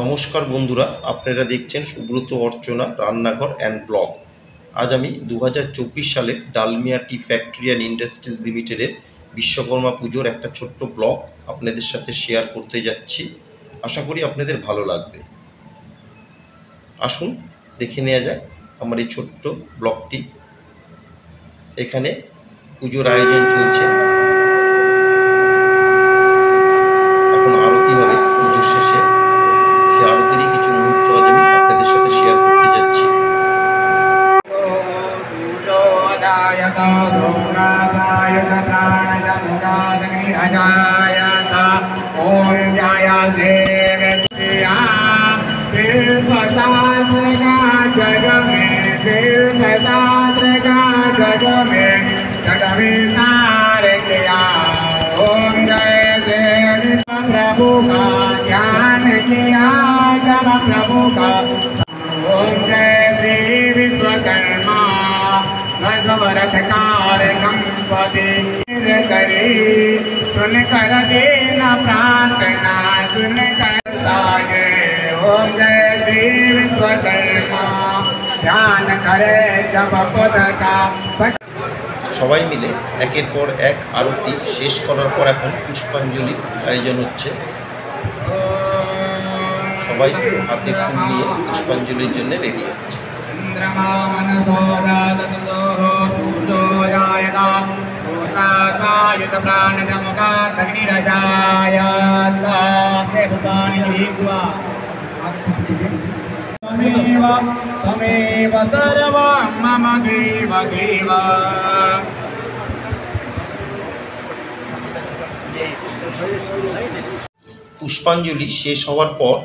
নমস্কার বন্ধুরা, আপনারা দেখছেন সুব্রত অর্চনা রান্নাঘর অ্যান্ড ব্লগ। আজ আমি 2024 সালের Dalmia tea factory and industries লিমিটেডের বিশ্বকর্মা পুজোর একটা ছোট্ট ব্লগ আপনাদের সাথে শেয়ার করতে যাচ্ছি। আশা করি আপনাদের ভালো লাগবে। আসুন দেখে নেওয়া যাক আমার এই ছোট্ট ব্লগটি। এখানে পুজোর আয়োজন চলছে, এখন আরতি হবে পুজোর শেষে। সেই আরতিরই কিছু মুহূর্ত আজ আমি আপনাদের সাথে শেয়ার করতে যাচ্ছি। प्रभु का ध्यान किया जब प्रभु का ओम जय श्री विश्वकर्मा भगवरथकार कंपति करी सुन कर देना प्रार्थना सुन कर सागे ओम जय श्री विश्वकर्मा ध्यान करे जब पद का। সবাই মিলে একের পর এক আরতি শেষ করার পর এখন পুষ্পাঞ্জলির আয়োজন হচ্ছে। সবাই হাতে ফুল নিয়ে পুষ্পাঞ্জলির জন্য রেডি হচ্ছে। तमेव सर्वं मम देव देव। পুষ্পাঞ্জলি শেষ হওয়ার পর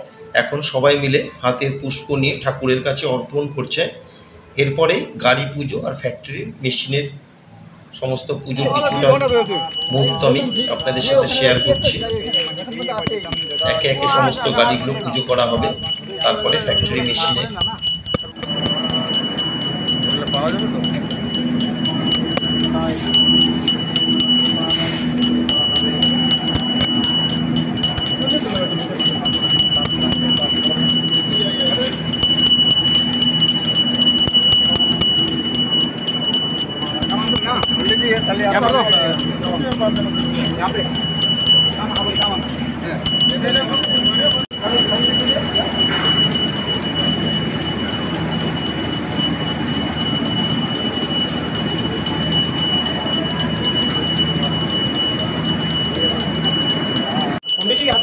এখন সবাই মিলে হাতের পুষ্প নিয়ে ঠাকুরের কাছে অর্পণ করছে। এরপরে গাড়ি পুজো আর ফ্যাক্টরির মেশিনের সমস্ত পুজোর কিছুটা মুহূর্ত আমি আপনাদের সাথে শেয়ার করছি। একে একে সমস্ত গাড়িগুলো পুজো করা হবে, তারপরে ফ্যাক্টরি মেশিনে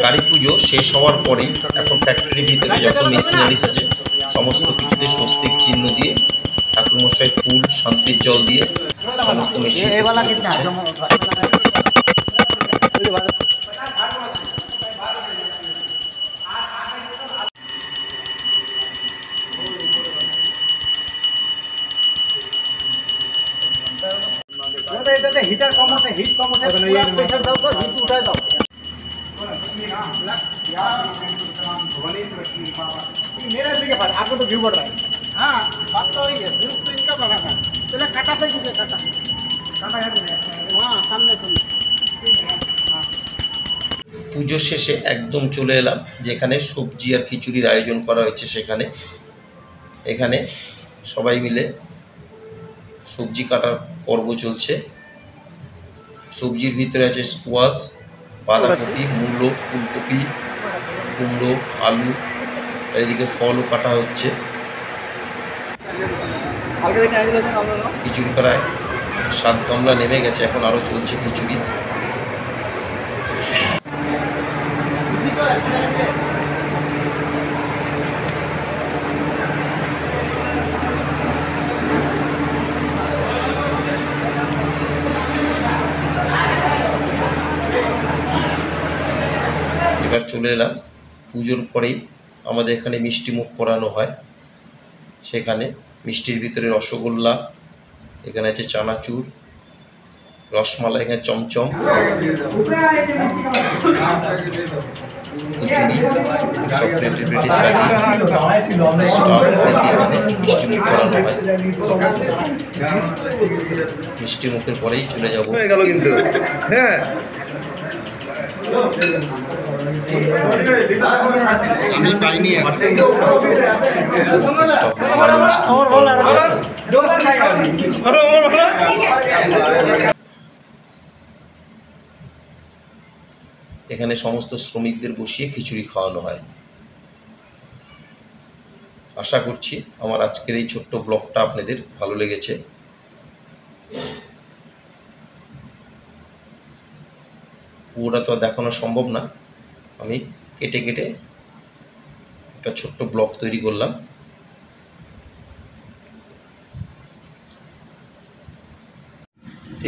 গাড়ি পুজো শেষ হওয়ার পরেই এখন ফ্যাক্টরির ভিতরে যত মেশিনারিজ আছে সমস্ত কিছুতে স্বস্তিক চিহ্ন দিয়ে ঠাকুরমশাই ফুল শান্তির জল দিয়ে সমস্ত মেশিন হিটার কম হতে হিট কম হতে প্রেসার দাও তো হিট উঠায় দাও। मेरा भी पर आपको तो व्यू बढ़ रहा है। हाँ बात तो वही है, व्यूज तो इनका बढ़ा था। चलो काटा पे चुके काटा है वहाँ सामने सुनिए। পুজোর শেষে একদম চলে এলাম যেখানে সবজি আর খিচুড়ির আয়োজন করা হয়েছে সেখানে। এখানে সবাই মিলে সবজি কাটার পর্ব চলছে। সবজির ভিতরে আছে স্কোয়াশ, বাঁধাকপি, মূলো, ফুলকপি, কুমড়ো, আলু, আর এদিকে ফলও কাটা হচ্ছে। খিচুড়ি প্রায় 7 গামলা নেমে গেছে, এখন আরও চলছে খিচুড়ি। এবার চলে এলাম পুজোর পরেই আমাদের এখানে মিষ্টি মুখ করানো হয়। সেখানে মিষ্টির ভিতরে রসগোল্লা, এখানে আছে চানাচুর, রসমালাই, এখানে চমচম, কচুরি, সব প্লেটে প্লেটে সাজিয়ে স্টার থেকে এখানে মিষ্টি মুখ করানো হয়। মিষ্টি মুখের পরেই চলে যাব হয়ে গেল কিন্তু। হ্যাঁ আমি পাইনি এখানে সমস্ত শ্রমিকদের বসিয়ে খিচুড়ি খাওয়ানো হয়। আশা করছি আমার আজকের এই ছোট্ট ব্লগটা আপনাদের ভালো লেগেছে। পুরোটা তো দেখানো সম্ভব না, আমি কেটে কেটে একটা ছোট্ট ব্লগ তৈরি করলাম।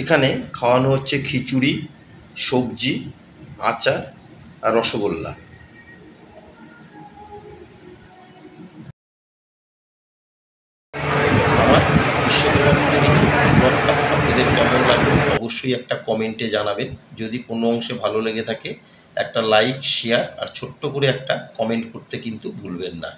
এখানে খাওয়ানো হচ্ছে খিচুড়ি, সবজি, আচার আর রসগোল্লা। আমার বিশ্বকর্মা পুজোর এই ছোট্ট ব্লগটা আপনাদের কেমন লাগলো অবশ্যই একটা কমেন্টে জানাবেন। যদি কোনো অংশে ভালো লেগে থাকে একটা লাইক, শেয়ার আর ছোট্ট করে একটা কমেন্ট করতে কিন্তু ভুলবেন না।